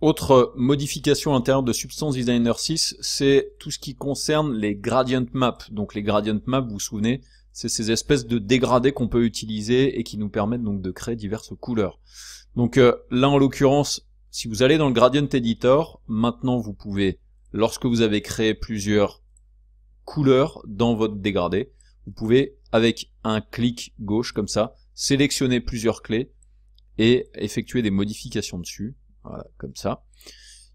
Autre modification intérieure de Substance Designer 6, c'est tout ce qui concerne les gradient maps. Donc les gradient maps, vous vous souvenez, c'est ces espèces de dégradés qu'on peut utiliser et qui nous permettent donc de créer diverses couleurs. Donc là en l'occurrence, si vous allez dans le Gradient Editor, maintenant vous pouvez, lorsque vous avez créé plusieurs couleurs dans votre dégradé, vous pouvez avec un clic gauche comme ça, sélectionner plusieurs clés et effectuer des modifications dessus. Voilà, comme ça.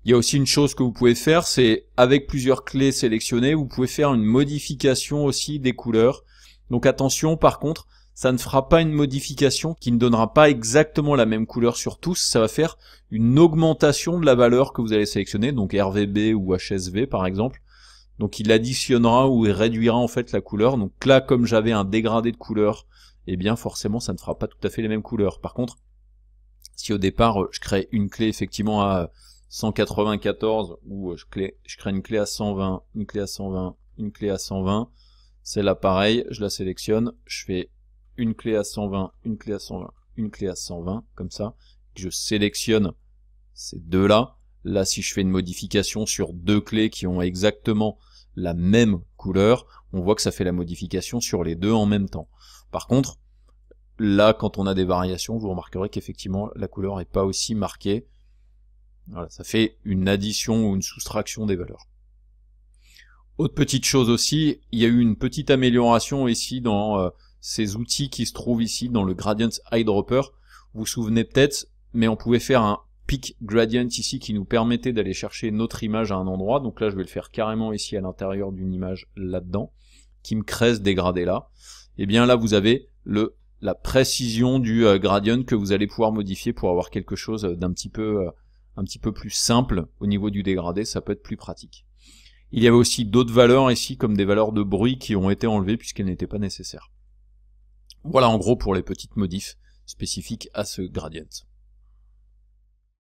Il y a aussi une chose que vous pouvez faire, c'est avec plusieurs clés sélectionnées, vous pouvez faire une modification aussi des couleurs. Donc attention, par contre, ça ne fera pas une modification qui ne donnera pas exactement la même couleur sur tous, ça va faire une augmentation de la valeur que vous allez sélectionner, donc RVB ou HSV par exemple. Donc il additionnera ou il réduira en fait la couleur. Donc là, comme j'avais un dégradé de couleurs, eh bien forcément ça ne fera pas tout à fait les mêmes couleurs. Par contre, si au départ je crée une clé effectivement à 194 ou je crée une clé à 120, une clé à 120, une clé à 120, celle-là pareil, je la sélectionne, je fais une clé à 120, une clé à 120, une clé à 120, comme ça, je sélectionne ces deux-là. Là, si je fais une modification sur deux clés qui ont exactement la même couleur, on voit que ça fait la modification sur les deux en même temps. Par contre, là, quand on a des variations, vous remarquerez qu'effectivement, la couleur n'est pas aussi marquée. Voilà, ça fait une addition ou une soustraction des valeurs. Autre petite chose aussi, il y a eu une petite amélioration ici dans ces outils qui se trouvent ici dans le Gradient Eyedropper. Vous vous souvenez peut-être, mais on pouvait faire un Pick Gradient ici qui nous permettait d'aller chercher notre image à un endroit. Donc là, je vais le faire carrément ici à l'intérieur d'une image là-dedans, qui me crée ce dégradé là. Et bien là, vous avez la précision du gradient que vous allez pouvoir modifier pour avoir quelque chose d'un petit peu plus simple au niveau du dégradé, ça peut être plus pratique. Il y avait aussi d'autres valeurs ici, comme des valeurs de bruit qui ont été enlevées puisqu'elles n'étaient pas nécessaires. Voilà en gros pour les petites modifs spécifiques à ce gradient.